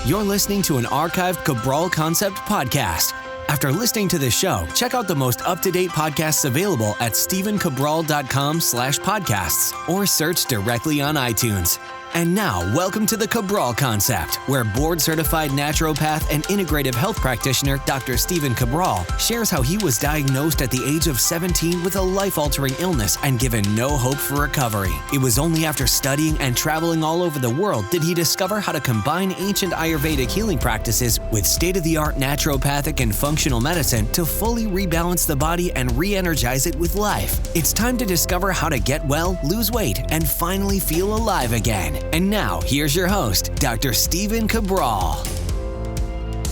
You're listening to an archived Cabral Concept podcast. After listening to this show, check out the most up-to-date podcasts available at stephencabral.com/podcasts or search directly on iTunes. And now, welcome to the Cabral Concept, where board-certified naturopath and integrative health practitioner Dr. Stephen Cabral shares how he was diagnosed at the age of 17 with a life-altering illness and given no hope for recovery. It was only after studying and traveling all over the world did he discover how to combine ancient Ayurvedic healing practices with state-of-the-art naturopathic and functional medicine to fully rebalance the body and re-energize it with life. It's time to discover how to get well, lose weight, and finally feel alive again. And now, here's your host, Dr. Stephen Cabral.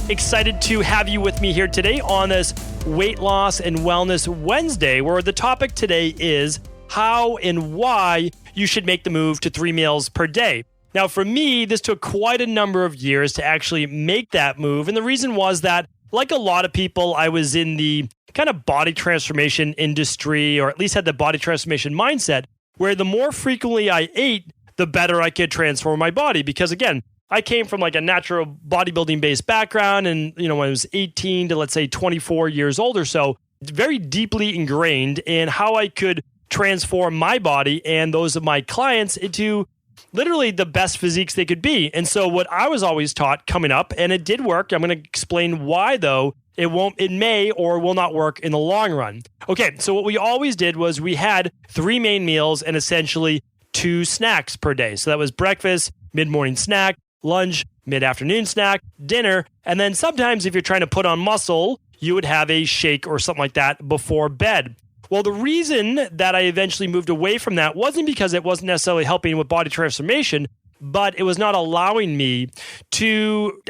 Excited to have you with me here today on this Weight Loss and Wellness Wednesday, where the topic today is how and why you should make the move to 3 meals per day. Now, for me, this took quite a number of years to actually make that move. And the reason was that, like a lot of people, I was in the kind of body transformation industry, or at least had the body transformation mindset, where the more frequently I ate, the better I could transform my body. Because again, I came from like a natural bodybuilding based background. And, when I was 18 to let's say 24 years old or so, very deeply ingrained in how I could transform my body and those of my clients into literally the best physiques they could be. And so what I was always taught coming up, and it did work. I'm going to explain why though, it may or will not work in the long run. Okay. So what we always did was we had 3 main meals and essentially 2 snacks per day. So that was breakfast, mid-morning snack, lunch, mid-afternoon snack, dinner, and then sometimes if you're trying to put on muscle, you would have a shake or something like that before bed. Well, the reason that I eventually moved away from that wasn't because it wasn't necessarily helping with body transformation, but it was not allowing me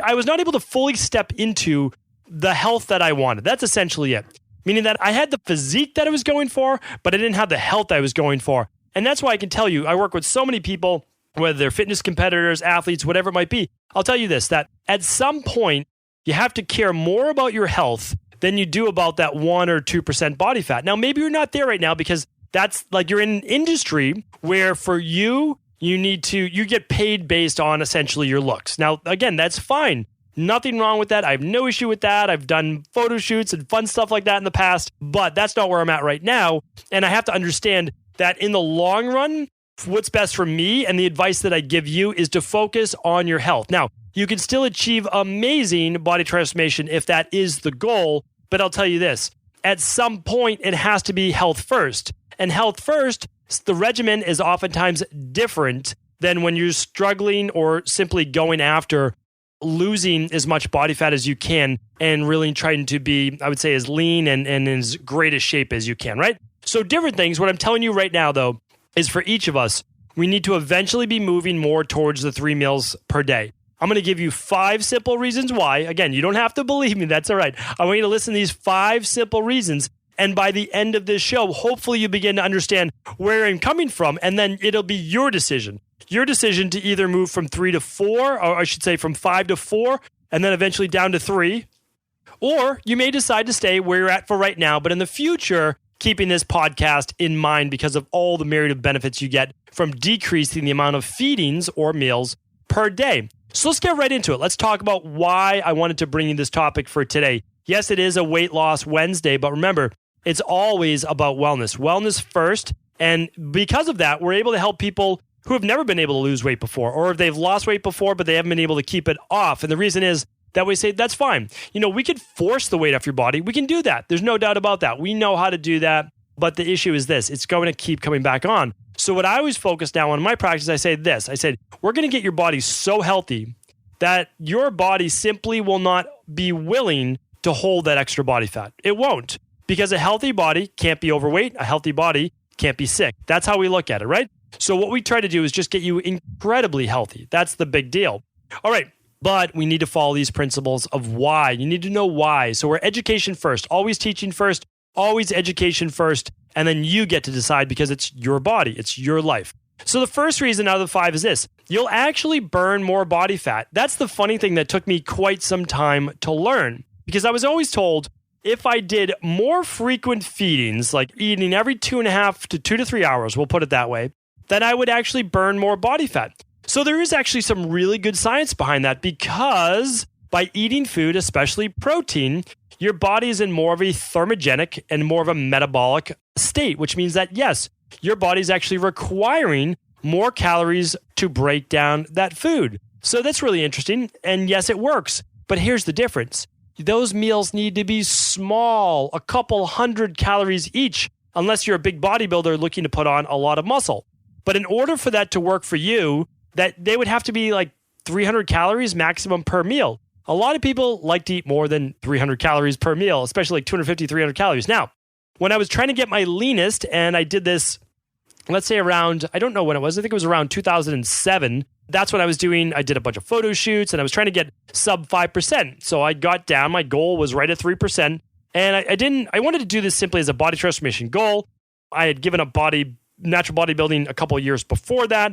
I was not able to fully step into the health that I wanted. That's essentially it. Meaning that I had the physique that I was going for, but I didn't have the health I was going for. And that's why I can tell you, I work with so many people, whether they're fitness competitors, athletes, whatever it might be. I'll tell you this, that at some point, you have to care more about your health than you do about that 1 or 2% body fat. Now, maybe you're not there right now because that's like you're in an industry where for you get paid based on essentially your looks. Now, again, that's fine. Nothing wrong with that. I have no issue with that. I've done photo shoots and fun stuff like that in the past, but that's not where I'm at right now. And I have to understand that in the long run, what's best for me and the advice that I give you is to focus on your health. Now, you can still achieve amazing body transformation if that is the goal, but I'll tell you this, at some point it has to be health first. And health first, the regimen is oftentimes different than when you're struggling or simply going after losing as much body fat as you can and really trying to be, I would say, as lean and in as great a shape as you can, right? So different things. What I'm telling you right now, though, is for each of us, we need to eventually be moving more towards the 3 meals per day. I'm going to give you 5 simple reasons why. Again, you don't have to believe me. That's all right. I want you to listen to these 5 simple reasons. And by the end of this show, hopefully you begin to understand where I'm coming from. And then it'll be your decision. Your decision to either move from 3 to 4, or I should say from 5 to 4, and then eventually down to 3. Or you may decide to stay where you're at for right now, but in the future, keeping this podcast in mind because of all the myriad of benefits you get from decreasing the amount of feedings or meals per day. So let's get right into it. Let's talk about why I wanted to bring you this topic for today. Yes, it is a Weight Loss Wednesday, but remember, it's always about wellness. Wellness first. And because of that, we're able to help people who have never been able to lose weight before, or if they've lost weight before, but they haven't been able to keep it off. And the reason is that we say, that's fine. We could force the weight off your body. We can do that. There's no doubt about that. We know how to do that. But the issue is this, it's going to keep coming back on. So what I always focus now on in my practice, I say this, I said, we're going to get your body so healthy that your body simply will not be willing to hold that extra body fat. It won't, because a healthy body can't be overweight. A healthy body can't be sick. That's how we look at it, right? So what we try to do is just get you incredibly healthy. That's the big deal. All right. But we need to follow these principles of why. You need to know why. So we're education first, always teaching first, always education first, and then you get to decide because it's your body, it's your life. So the first reason out of the 5 is this. You'll actually burn more body fat. That's the funny thing that took me quite some time to learn, because I was always told if I did more frequent feedings, like eating every 2.5 to 2 to 3 hours, we'll put it that way, then I would actually burn more body fat. So there is actually some really good science behind that, because by eating food, especially protein, your body is in more of a thermogenic and more of a metabolic state, which means that, yes, your body's actually requiring more calories to break down that food. So that's really interesting. And yes, it works. But here's the difference. Those meals need to be small, a couple hundred calories each, unless you're a big bodybuilder looking to put on a lot of muscle. But in order for that to work for you, that they would have to be like 300 calories maximum per meal. A lot of people like to eat more than 300 calories per meal, especially like 250, 300 calories. Now, when I was trying to get my leanest, and I did this, let's say around, I don't know when it was, I think it was around 2007. That's what I was doing. I did a bunch of photo shoots and I was trying to get sub 5%. So I got down, my goal was right at 3%. And I wanted to do this simply as a body transformation goal. I had given up natural bodybuilding a couple of years before that.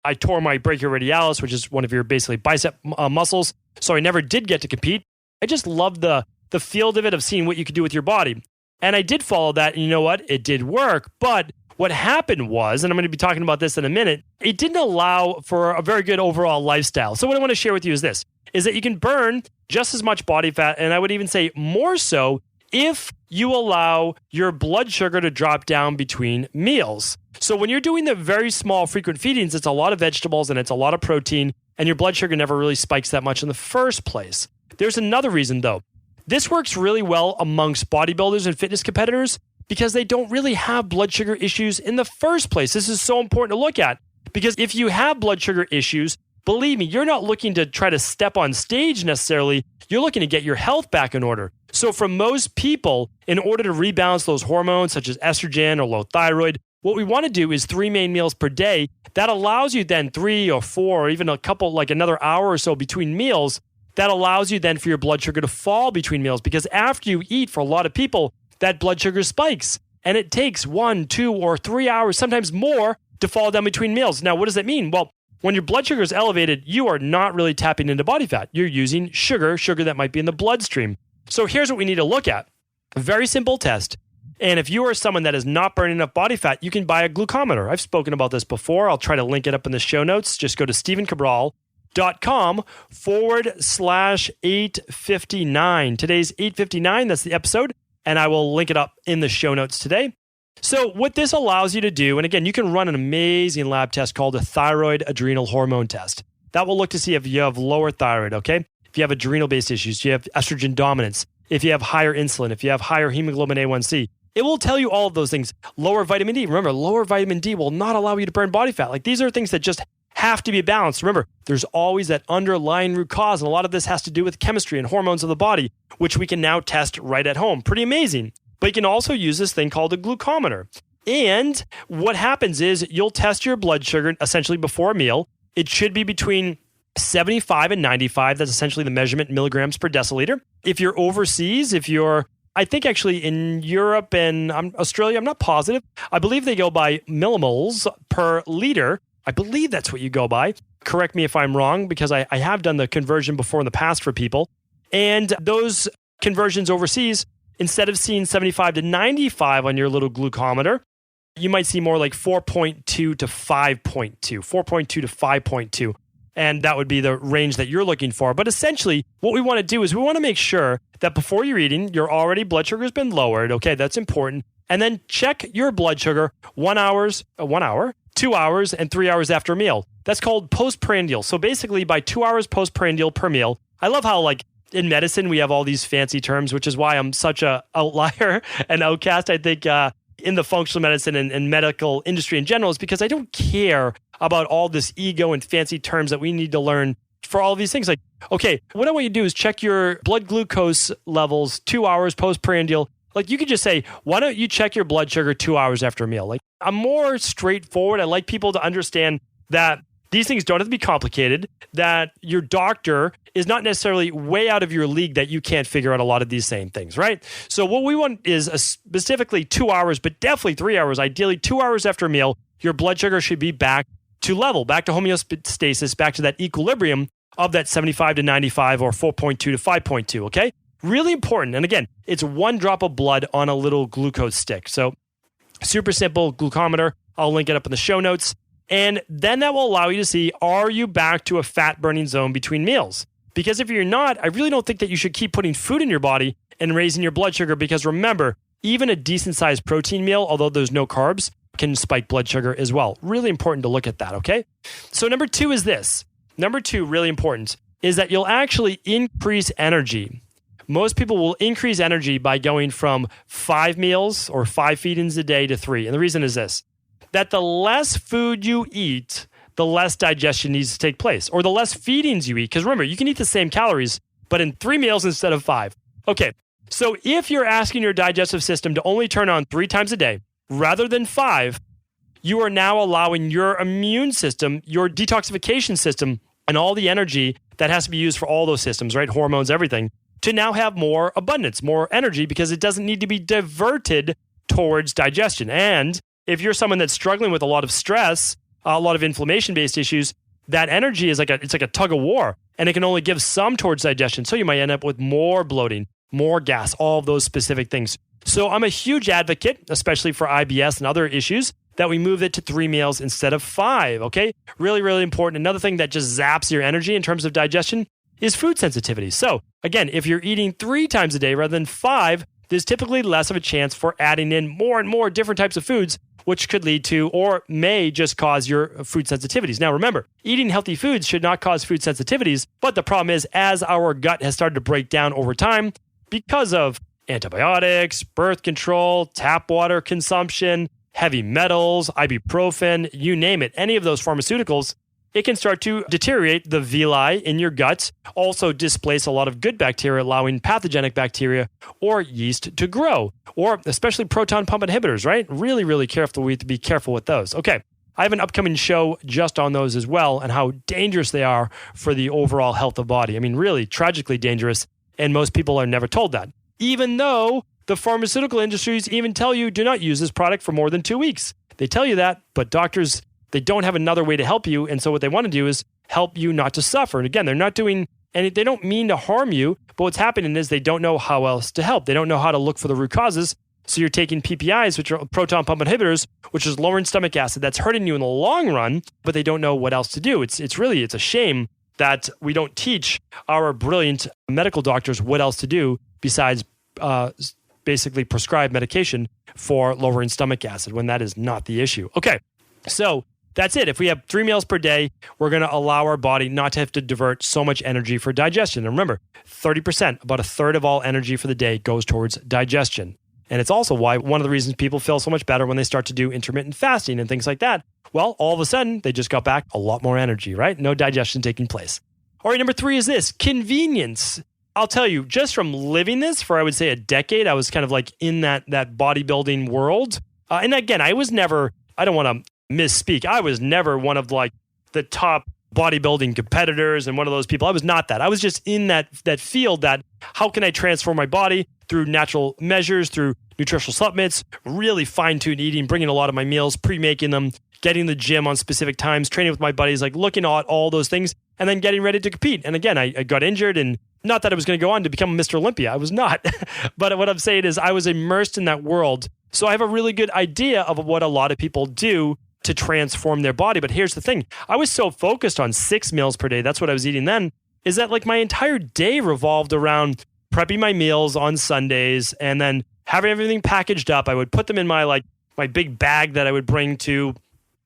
I tore my brachioradialis, which is one of your basically bicep muscles. So I never did get to compete. I just loved the field of it, of seeing what you could do with your body. And I did follow that. And you know what? It did work. But what happened was, and I'm going to be talking about this in a minute, it didn't allow for a very good overall lifestyle. So what I want to share with you is this, is that you can burn just as much body fat, and I would even say more so, if you allow your blood sugar to drop down between meals. So when you're doing the very small frequent feedings, it's a lot of vegetables and it's a lot of protein, and your blood sugar never really spikes that much in the first place. There's another reason though. This works really well amongst bodybuilders and fitness competitors because they don't really have blood sugar issues in the first place. This is so important to look at, because if you have blood sugar issues, believe me, you're not looking to try to step on stage necessarily. You're looking to get your health back in order. So for most people, in order to rebalance those hormones such as estrogen or low thyroid, what we want to do is 3 main meals per day. That allows you then 3 or 4 or even a couple, like another hour or so between meals. That allows you then for your blood sugar to fall between meals, because after you eat, for a lot of people, that blood sugar spikes, and it takes 1, 2, or 3 hours, sometimes more, to fall down between meals. Now, what does that mean? Well, when your blood sugar is elevated, you are not really tapping into body fat. You're using sugar that might be in the bloodstream. So here's what we need to look at. A very simple test. And if you are someone that is not burning enough body fat, you can buy a glucometer. I've spoken about this before. I'll try to link it up in the show notes. Just go to StephenCabral.com/859. Today's 859. That's the episode. And I will link it up in the show notes today. So what this allows you to do, and again, you can run an amazing lab test called a thyroid adrenal hormone test. That will look to see if you have lower thyroid, okay? If you have adrenal-based issues, if you have estrogen dominance, if you have higher insulin, if you have higher hemoglobin A1C. It will tell you all of those things. Lower vitamin D. Remember, lower vitamin D will not allow you to burn body fat. Like, these are things that just have to be balanced. Remember, there's always that underlying root cause, and a lot of this has to do with chemistry and hormones of the body, which we can now test right at home. Pretty amazing. But you can also use this thing called a glucometer. And what happens is you'll test your blood sugar essentially before a meal. It should be between 75 and 95. That's essentially the measurement in milligrams per deciliter. If you're overseas, I think actually in Europe and Australia, I'm not positive. I believe they go by millimoles per liter. I believe that's what you go by. Correct me if I'm wrong, because I have done the conversion before in the past for people. And those conversions overseas, instead of seeing 75 to 95 on your little glucometer, you might see more like 4.2 to 5.2, 4.2 to 5.2. And that would be the range that you're looking for. But essentially, what we want to do is we want to make sure that before you're eating, your blood sugar has been lowered. Okay, that's important. And then check your blood sugar 1 hour, 2 hours, and 3 hours after a meal. That's called postprandial. So basically, by 2 hours postprandial per meal, I love how in medicine, we have all these fancy terms, which is why I'm such a outlier and outcast, I think, in the functional medicine and medical industry in general, is because I don't care about all this ego and fancy terms that we need to learn for all of these things. Like, okay, what I want you to do is check your blood glucose levels 2 hours postprandial. Like, you could just say, why don't you check your blood sugar 2 hours after a meal? Like, I'm more straightforward. I like people to understand that these things don't have to be complicated, that your doctor is not necessarily way out of your league, that you can't figure out a lot of these same things, right? So what we want is specifically 2 hours, but definitely 3 hours, ideally 2 hours after a meal, your blood sugar should be back to level, back to homeostasis, back to that equilibrium of that 75 to 95 or 4.2 to 5.2, okay? Really important. And again, it's 1 drop of blood on a little glucose stick. So super simple glucometer. I'll link it up in the show notes. And then that will allow you to see, are you back to a fat burning zone between meals? Because if you're not, I really don't think that you should keep putting food in your body and raising your blood sugar, because remember, even a decent sized protein meal, although there's no carbs, can spike blood sugar as well. Really important to look at that, okay? So number 2 is this. Number 2, really important, is that you'll actually increase energy. Most people will increase energy by going from 5 meals or 5 feedings a day to 3. And the reason is this, that the less food you eat, the less digestion needs to take place, or the less feedings you eat. Because remember, you can eat the same calories, but in 3 meals instead of 5. Okay, so if you're asking your digestive system to only turn on 3 times a day rather than 5, you are now allowing your immune system, your detoxification system, and all the energy that has to be used for all those systems, right? Hormones, everything, to now have more abundance, more energy, because it doesn't need to be diverted towards digestion. And if you're someone that's struggling with a lot of stress, a lot of inflammation-based issues, that energy is like a tug of war, and it can only give some towards digestion. So you might end up with more bloating, more gas, all of those specific things. So I'm a huge advocate, especially for IBS and other issues, that we move it to 3 meals instead of 5, okay? Really, really important. Another thing that just zaps your energy in terms of digestion is food sensitivity. So again, if you're eating 3 times a day rather than 5, there's typically less of a chance for adding in more and more different types of foods, which could lead to or may just cause your food sensitivities. Now remember, eating healthy foods should not cause food sensitivities, but the problem is, as our gut has started to break down over time because of antibiotics, birth control, tap water consumption, heavy metals, ibuprofen, you name it, any of those pharmaceuticals, it can start to deteriorate the villi in your gut, also displace a lot of good bacteria, allowing pathogenic bacteria or yeast to grow, or especially proton pump inhibitors, right? Really, really careful. We have to be careful with those. Okay, I have an upcoming show just on those as well and how dangerous they are for the overall health of the body. I mean, really tragically dangerous, and most people are never told that. Even though the pharmaceutical industries even tell you, do not use this product for more than 2 weeks. They tell you that, but doctors, they don't have another way to help you. And so what they want to do is help you not to suffer. And again, they're not doing, and they don't mean to harm you, but what's happening is they don't know how else to help. They don't know how to look for the root causes. So you're taking PPIs, which are proton pump inhibitors, which is lowering stomach acid. That's hurting you in the long run, but they don't know what else to do. It's a shame that we don't teach our brilliant medical doctors what else to do besides basically prescribe medication for lowering stomach acid when that is not the issue. Okay, so that's it. If we have 3 meals per day, we're going to allow our body not to have to divert so much energy for digestion. And remember, 30%, about a third of all energy for the day goes towards digestion. And it's also why one of the reasons people feel so much better when they start to do intermittent fasting and things like that. Well, all of a sudden, they just got back a lot more energy, right? No digestion taking place. All right, number 3 is this, convenience. I'll tell you, just from living this for, I would say, a decade, I was kind of like in that bodybuilding world. And again, I was never, I don't want to misspeak, I was never one of like the top bodybuilding competitors and one of those people. I was not that. I was just in that field that how can I transform my body through natural measures, through nutritional supplements, really fine-tuned eating, bringing a lot of my meals, pre-making them, getting the gym on specific times, training with my buddies, like looking at all those things, and then getting ready to compete. And again, I got injured, and not that I was going to go on to become Mr. Olympia. I was not. But what I'm saying is I was immersed in that world. So I have a really good idea of what a lot of people do to transform their body. But here's the thing. I was so focused on 6 meals per day, that's what I was eating then, is that like my entire day revolved around prepping my meals on Sundays and then having everything packaged up. I would put them in my big bag that I would bring to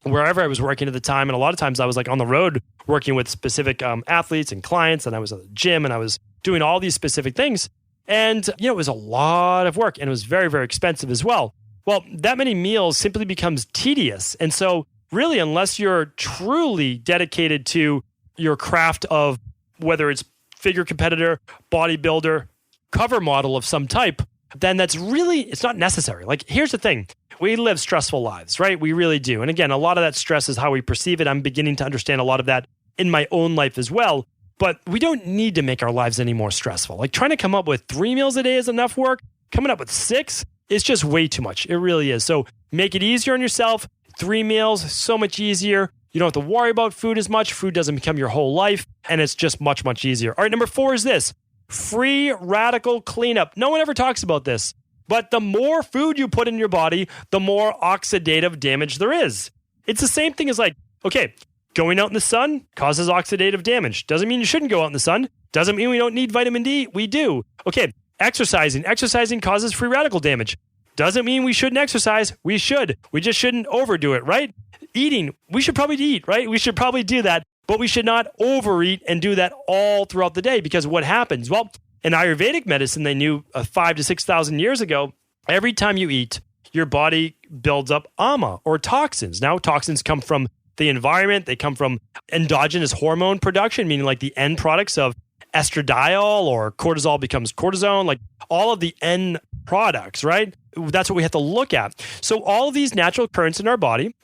wherever I was working at the time. And a lot of times I was like on the road working with specific athletes and clients, and I was at the gym and I was doing all these specific things. And, it was a lot of work and it was very, very expensive as well. Well, that many meals simply becomes tedious. And so really, unless you're truly dedicated to your craft of whether it's figure competitor, bodybuilder, cover model of some type, then it's not necessary. Like, here's the thing. We live stressful lives, right? We really do. And again, a lot of that stress is how we perceive it. I'm beginning to understand a lot of that in my own life as well. But we don't need to make our lives any more stressful. Like, trying to come up with 3 meals a day is enough work. Coming up with 6 is just way too much. It really is. So make it easier on yourself. 3 meals, so much easier. You don't have to worry about food as much. Food doesn't become your whole life. And it's just much, much easier. All right, number 4 is this. Free radical cleanup. No one ever talks about this. But the more food you put in your body, the more oxidative damage there is. It's the same thing as like Okay, going out in the sun causes oxidative damage. Doesn't mean you shouldn't go out in the sun. Doesn't mean we don't need vitamin D. We do. Okay, exercising. Exercising causes free radical damage. Doesn't mean we shouldn't exercise. We should. We just shouldn't overdo it, right? Eating. We should probably eat, right? We should probably do that, but we should not overeat and do that all throughout the day, because what happens? Well, in Ayurvedic medicine, they knew 5,000 to 6,000 years ago, every time you eat, your body builds up ama, or toxins. Now, toxins come from the environment. They come from endogenous hormone production, meaning like the end products of estradiol, or cortisol becomes cortisone, like all of the end products, right? That's what we have to look at. So all of these natural currents in our body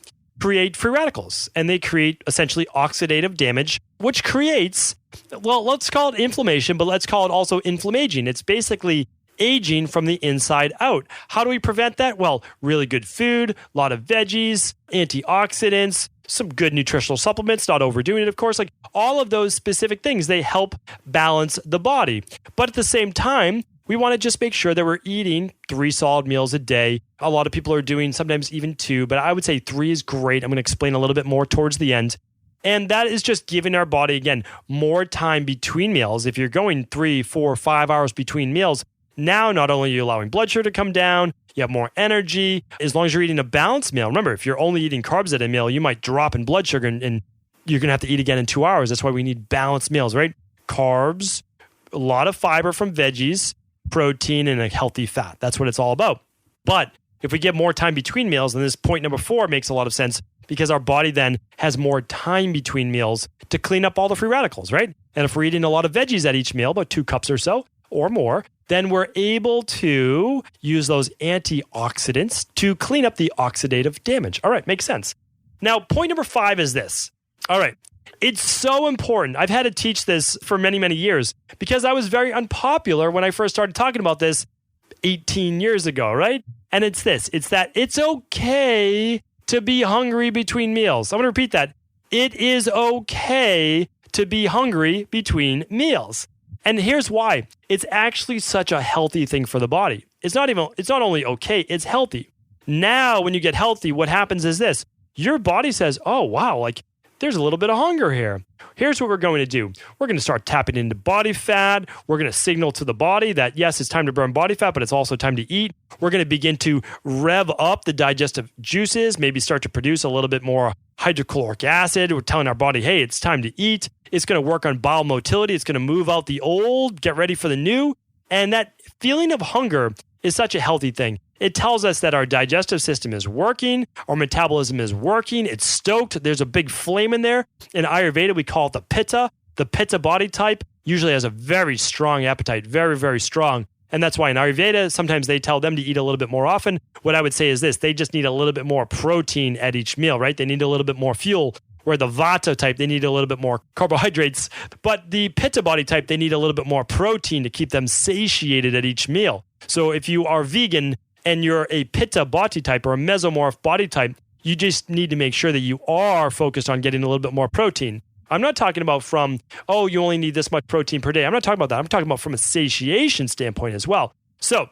create free radicals, and they create essentially oxidative damage, which creates, well, let's call it inflammation, but let's call it also inflammaging. It's basically aging from the inside out. How do we prevent that? Well, really good food, a lot of veggies, antioxidants, some good nutritional supplements, not overdoing it, of course, like all of those specific things, they help balance the body. But at the same time, we want to just make sure that we're eating 3 solid meals a day. A lot of people are doing sometimes even 2, but I would say 3 is great. I'm going to explain a little bit more towards the end. And that is just giving our body, again, more time between meals. If you're going 3, 4, 5 hours between meals, now not only are you allowing blood sugar to come down, you have more energy. As long as you're eating a balanced meal. Remember, if you're only eating carbs at a meal, you might drop in blood sugar and you're going to have to eat again in 2 hours. That's why we need balanced meals, right? Carbs, a lot of fiber from veggies, protein, and a healthy fat. That's what it's all about. But if we get more time between meals, and this point number 4 makes a lot of sense, because our body then has more time between meals to clean up all the free radicals, right? And if we're eating a lot of veggies at each meal, about 2 cups or so or more, then we're able to use those antioxidants to clean up the oxidative damage. All right, makes sense. Now, point number 5 is this. All right, it's so important. I've had to teach this for many, many years because I was very unpopular when I first started talking about this 18 years ago, right? And it's this. It's that it's okay to be hungry between meals. I'm going to repeat that. It is okay to be hungry between meals. And here's why. It's actually such a healthy thing for the body. It's not only okay, it's healthy. Now, when you get healthy, what happens is this. Your body says, oh, wow, like there's a little bit of hunger here. Here's what we're going to do. We're going to start tapping into body fat. We're going to signal to the body that, yes, it's time to burn body fat, but it's also time to eat. We're going to begin to rev up the digestive juices, maybe start to produce a little bit more hydrochloric acid. We're telling our body, hey, it's time to eat. It's going to work on bowel motility. It's going to move out the old, get ready for the new. And that feeling of hunger is such a healthy thing. It tells us that our digestive system is working, our metabolism is working, it's stoked, there's a big flame in there. In Ayurveda, we call it the Pitta. The Pitta body type usually has a very strong appetite, very, very strong. And that's why in Ayurveda, sometimes they tell them to eat a little bit more often. What I would say is this, they just need a little bit more protein at each meal, right? They need a little bit more fuel. Where the Vata type, they need a little bit more carbohydrates. But the Pitta body type, they need a little bit more protein to keep them satiated at each meal. So if you are vegan and you're a Pitta body type or a mesomorph body type, you just need to make sure that you are focused on getting a little bit more protein. I'm not talking about from, oh, you only need this much protein per day. I'm not talking about that. I'm talking about from a satiation standpoint as well. So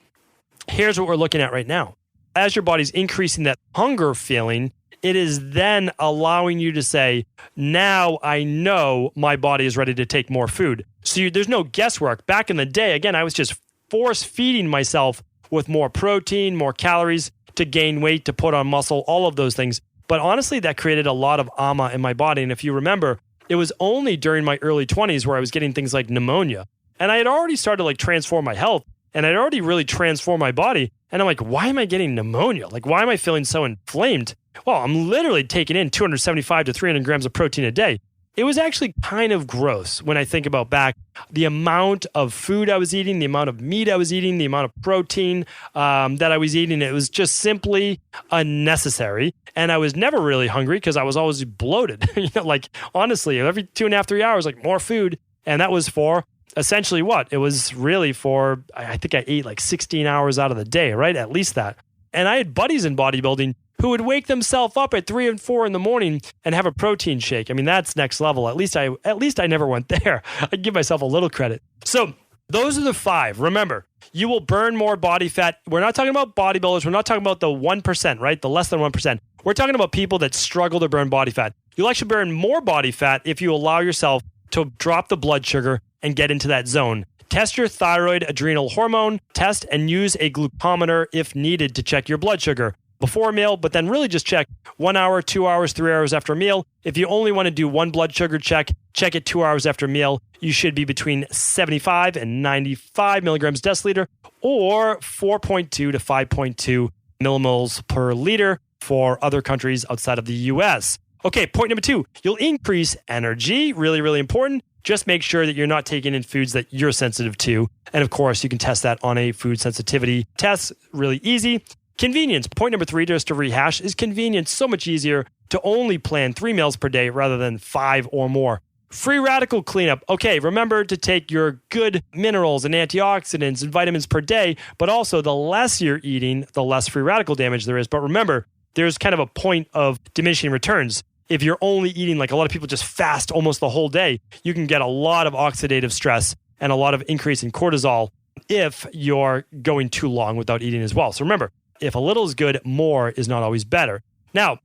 here's what we're looking at right now. As your body's increasing that hunger feeling, it is then allowing you to say, now I know my body is ready to take more food. So there's no guesswork. Back in the day, again, I was just force feeding myself with more protein, more calories to gain weight, to put on muscle, all of those things. But honestly, that created a lot of ama in my body. And if you remember, it was only during my early 20s where I was getting things like pneumonia. And I had already started to transform my health. And I'd already really transformed my body. And I'm like, why am I getting pneumonia? Like, why am I feeling so inflamed? Well, I'm literally taking in 275 to 300 grams of protein a day. It was actually kind of gross when I think about back the amount of food I was eating, the amount of meat I was eating, the amount of protein that I was eating. It was just simply unnecessary. And I was never really hungry because I was always bloated. Like honestly, every 2.5, 3 hours, like more food. And that was for essentially what? It was really for, I think I ate like 16 hours out of the day, right? At least that. And I had buddies in bodybuilding who would wake themselves up at 3 and 4 in the morning and have a protein shake. I mean, that's next level. At least I never went there. I'd give myself a little credit. So those are the 5. Remember, you will burn more body fat. We're not talking about bodybuilders. We're not talking about the 1%, right? The less than 1%. We're talking about people that struggle to burn body fat. you'll actually burn more body fat if you allow yourself to drop the blood sugar and get into that zone. Test your thyroid adrenal hormone test and use a glucometer if needed to check your blood sugar before a meal, but then really just check 1 hour, 2 hours, 3 hours after a meal. If you only want to do one blood sugar check it 2 hours after a meal. You should be between 75 and 95 milligrams deciliter or 4.2 to 5.2 millimoles per liter for other countries outside of the US. Okay, point number 2, you'll increase energy. Really, really important. Just make sure that you're not taking in foods that you're sensitive to. And of course, you can test that on a food sensitivity test. Really easy. Convenience. Point number 3, just to rehash, is convenience. So much easier to only plan 3 meals per day rather than 5 or more. Free radical cleanup. Okay, remember to take your good minerals and antioxidants and vitamins per day, but also the less you're eating, the less free radical damage there is. But remember, there's kind of a point of diminishing returns. If you're only eating, like a lot of people just fast almost the whole day, you can get a lot of oxidative stress and a lot of increase in cortisol if you're going too long without eating as well. So remember, if a little is good, more is not always better. Now,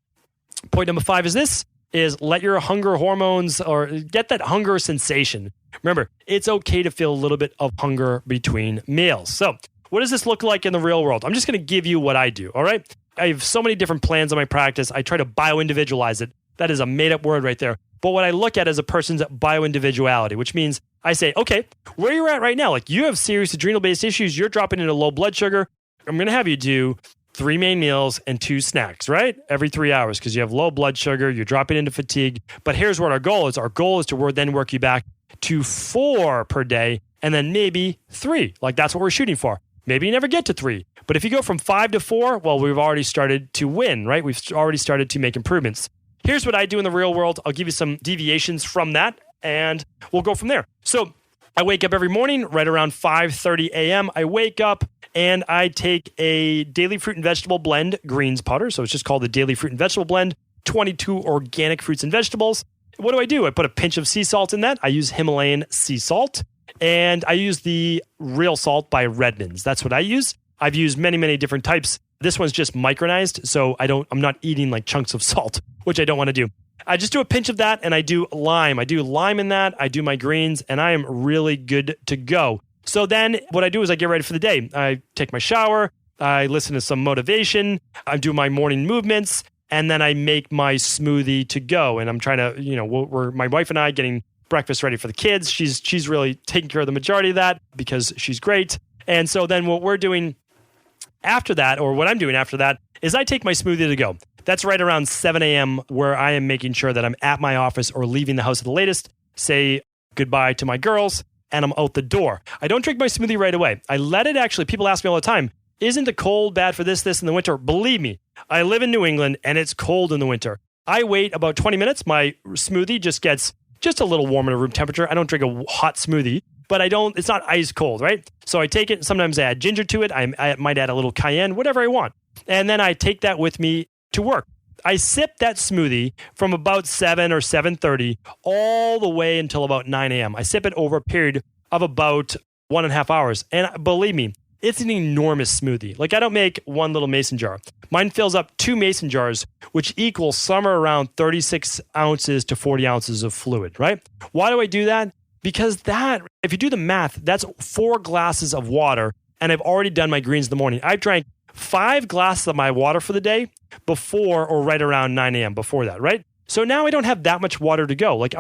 point number 5 is let your hunger hormones or get that hunger sensation. Remember, it's okay to feel a little bit of hunger between meals. So what does this look like in the real world? I'm just going to give you what I do, all right? I have so many different plans on my practice. I try to bio-individualize it. That is a made-up word right there. But what I look at is a person's bio-individuality, which means I say, okay, where you're at right now, like you have serious adrenal-based issues, you're dropping into low blood sugar. I'm going to have you do 3 main meals and 2 snacks, right? Every 3 hours because you have low blood sugar, you're dropping into fatigue. But here's what our goal is. Our goal is to then work you back to 4 per day and then maybe 3. Like that's what we're shooting for. Maybe you never get to 3. But if you go from 5 to 4, well, we've already started to win, right? We've already started to make improvements. Here's what I do in the real world. I'll give you some deviations from that and we'll go from there. So I wake up every morning right around 5:30 a.m. I wake up and I take a daily fruit and vegetable blend, greens powder. So it's just called the daily fruit and vegetable blend, 22 organic fruits and vegetables. What do? I put a pinch of sea salt in that. I use Himalayan sea salt and I use the real salt by Redmond's. That's what I use. I've used many, many different types. This one's just micronized, so I'm not eating like chunks of salt, which I don't want to do. I just do a pinch of that and I do lime. I do lime in that. I do my greens and I am really good to go. So then what I do is I get ready for the day. I take my shower. I listen to some motivation. I do my morning movements and then I make my smoothie to go. And I'm trying to, we're my wife and I getting breakfast ready for the kids. She's really taking care of the majority of that because she's great. And so then what we're doing after that, or what I'm doing after that, is I take my smoothie to go. That's right around 7 a.m. where I am making sure that I'm at my office or leaving the house at the latest, say goodbye to my girls, and I'm out the door. I don't drink my smoothie right away. I let it actually, people ask me all the time, isn't the cold bad for this in the winter? Believe me, I live in New England and it's cold in the winter. I wait about 20 minutes. My smoothie just gets just a little warmer to room temperature. I don't drink a hot smoothie. But it's not ice cold, right? So I take it, sometimes I add ginger to it. I might add a little cayenne, whatever I want. And then I take that with me to work. I sip that smoothie from about 7 or 7:30 all the way until about 9 a.m. I sip it over a period of about 1.5 hours. And believe me, it's an enormous smoothie. Like I don't make one little mason jar. Mine fills up 2 mason jars, which equals somewhere around 36 ounces to 40 ounces of fluid, right? Why do I do that? Because if you do the math, that's 4 glasses of water, and I've already done my greens in the morning. I drank 5 glasses of my water for the day before or right around 9 a.m. before that, right? So now I don't have that much water to go. Like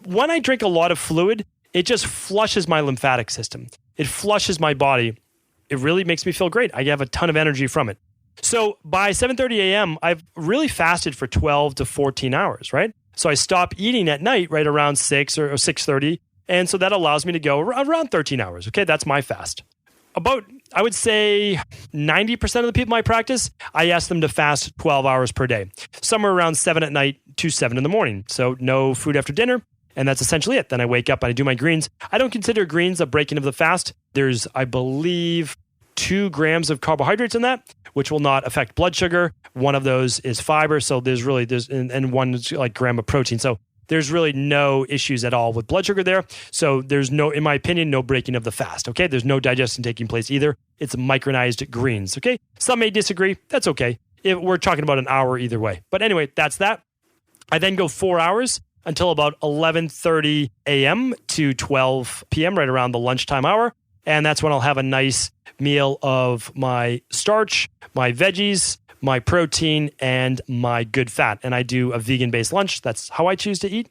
when I drink a lot of fluid, it just flushes my lymphatic system. It flushes my body. It really makes me feel great. I have a ton of energy from it. So by 7:30 a.m., I've really fasted for 12 to 14 hours, right? So I stop eating at night right around 6 or 6:30. And so that allows me to go around 13 hours. Okay, that's my fast. About, I would say 90% of the people in my practice, I ask them to fast 12 hours per day, somewhere around 7 at night to 7 in the morning. So no food after dinner. And that's essentially it. Then I wake up and I do my greens. I don't consider greens a breaking of the fast. There's, I believe, 2 grams of carbohydrates in that, which will not affect blood sugar. One of those is fiber. So there's 1 like gram of protein. So there's really no issues at all with blood sugar there. So there's in my opinion, no breaking of the fast. Okay. There's no digestion taking place either. It's micronized greens. Okay. Some may disagree. That's okay. We're talking about an hour either way. But anyway, that's that. I then go 4 hours until about 11:30 a.m. to 12 p.m., right around the lunchtime hour. And that's when I'll have a nice meal of my starch, my veggies, my protein, and my good fat. And I do a vegan-based lunch. That's how I choose to eat.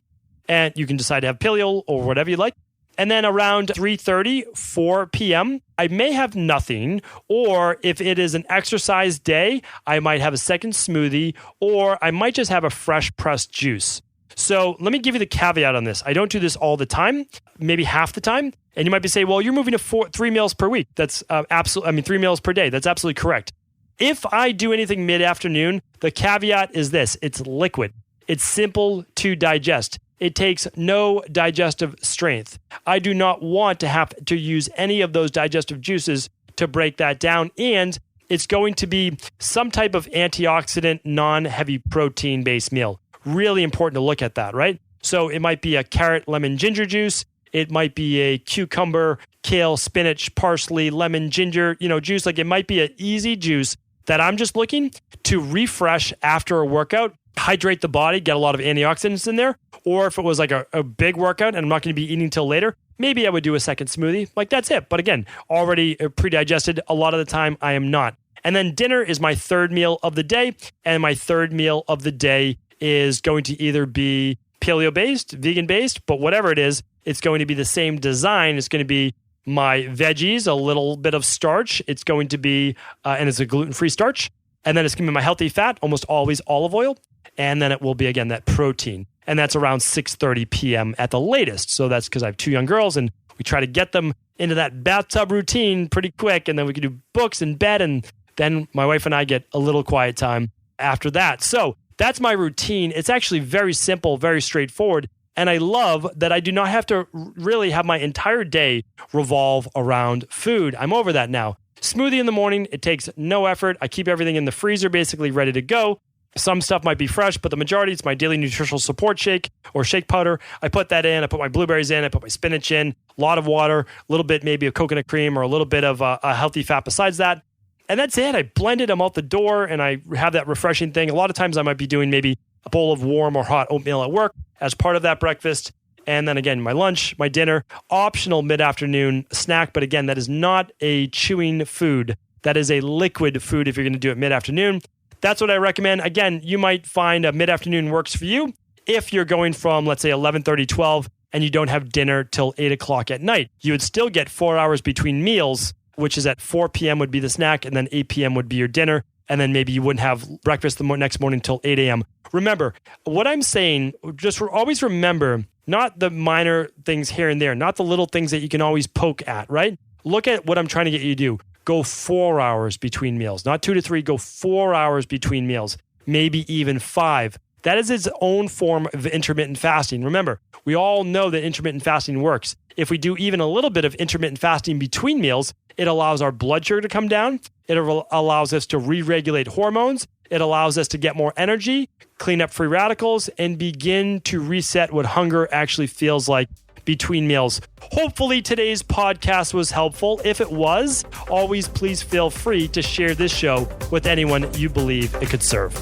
And you can decide to have paleo or whatever you like. And then around 3:30, 4 p.m., I may have nothing. Or if it is an exercise day, I might have a second smoothie, or I might just have a fresh pressed juice. So let me give you the caveat on this. I don't do this all the time, maybe half the time. And you might be saying, well, you're moving to 3 meals per week. That's 3 meals per day. That's absolutely correct. If I do anything mid-afternoon, the caveat is this. It's liquid. It's simple to digest. It takes no digestive strength. I do not want to have to use any of those digestive juices to break that down. And it's going to be some type of antioxidant, non-heavy protein-based meal. Really important to look at that, right? So it might be a carrot, lemon, ginger juice. It might be a cucumber, kale, spinach, parsley, lemon, ginger, juice. Like it might be an easy juice that I'm just looking to refresh after a workout, hydrate the body, get a lot of antioxidants in there. Or if it was like a big workout and I'm not going to be eating till later, maybe I would do a second smoothie. Like that's it. But again, already pre-digested. A lot of the time I am not. And then dinner is my third meal of the day. And my third meal of the day is going to either be paleo-based, vegan-based, but whatever it is, it's going to be the same design. It's going to be my veggies, a little bit of starch. It's going to be, and it's a gluten-free starch. And then it's going to be my healthy fat, almost always olive oil. And then it will be, again, that protein. And that's around 6:30 p.m. at the latest. So that's because I have 2 young girls and we try to get them into that bathtub routine pretty quick. And then we can do books and bed. And then my wife and I get a little quiet time after that. So that's my routine. It's actually very simple, very straightforward. And I love that I do not have to really have my entire day revolve around food. I'm over that now. Smoothie in the morning, it takes no effort. I keep everything in the freezer, basically ready to go. Some stuff might be fresh, but the majority, it's my daily nutritional support shake or shake powder. I put that in. I put my blueberries in. I put my spinach in. A lot of water, a little bit maybe of coconut cream or a little bit of a healthy fat besides that. And that's it. I blend it. I'm out the door and I have that refreshing thing. A lot of times I might be doing maybe a bowl of warm or hot oatmeal at work as part of that breakfast. And then again, my lunch, my dinner, optional mid-afternoon snack. But again, that is not a chewing food. That is a liquid food if you're going to do it mid-afternoon. That's what I recommend. Again, you might find a mid-afternoon works for you if you're going from, let's say, 11:30, 12, and you don't have dinner till 8 o'clock at night. You would still get 4 hours between meals, which is at 4 p.m. would be the snack, and then 8 p.m. would be your dinner. And then maybe you wouldn't have breakfast the next morning till 8 a.m. Remember, what I'm saying, just always remember, not the minor things here and there, not the little things that you can always poke at, right? Look at what I'm trying to get you to do. Go 4 hours between meals, not 2 to 3, go 4 hours between meals, maybe even 5. That is its own form of intermittent fasting. Remember, we all know that intermittent fasting works. If we do even a little bit of intermittent fasting between meals, it allows our blood sugar to come down. It allows us to re-regulate hormones. It allows us to get more energy, clean up free radicals, and begin to reset what hunger actually feels like between meals. Hopefully today's podcast was helpful. If it was, always please feel free to share this show with anyone you believe it could serve.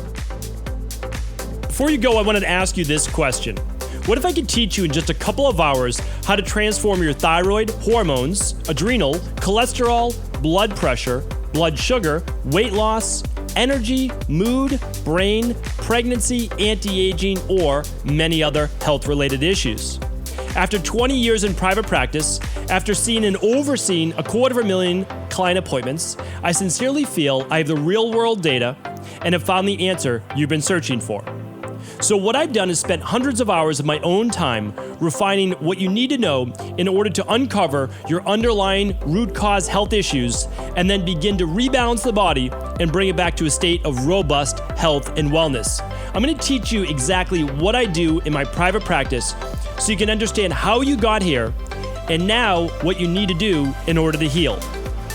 Before you go, I wanted to ask you this question. What if I could teach you in just a couple of hours how to transform your thyroid, hormones, adrenal, cholesterol, blood pressure, blood sugar, weight loss, energy, mood, brain, pregnancy, anti-aging, or many other health-related issues? After 20 years in private practice, after seeing and overseeing 250,000 client appointments, I sincerely feel I have the real-world data and have found the answer you've been searching for. So what I've done is spent hundreds of hours of my own time refining what you need to know in order to uncover your underlying root cause health issues and then begin to rebalance the body and bring it back to a state of robust health and wellness. I'm going to teach you exactly what I do in my private practice so you can understand how you got here and now what you need to do in order to heal.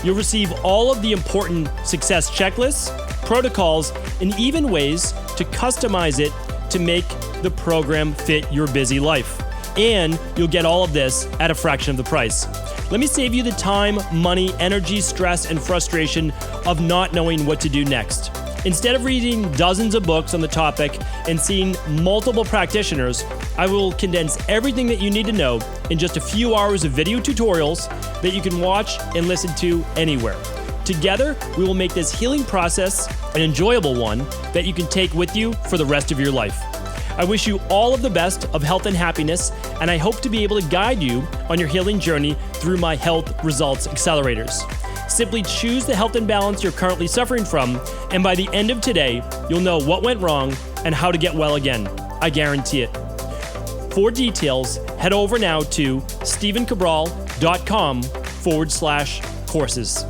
You'll receive all of the important success checklists, protocols, and even ways to customize it to make the program fit your busy life. And you'll get all of this at a fraction of the price. Let me save you the time, money, energy, stress, and frustration of not knowing what to do next. Instead of reading dozens of books on the topic and seeing multiple practitioners, I will condense everything that you need to know in just a few hours of video tutorials that you can watch and listen to anywhere. Together, we will make this healing process an enjoyable one that you can take with you for the rest of your life. I wish you all of the best of health and happiness, and I hope to be able to guide you on your healing journey through my Health Results Accelerators. Simply choose the health imbalance you're currently suffering from, and by the end of today, you'll know what went wrong and how to get well again. I guarantee it. For details, head over now to stephencabral.com/courses.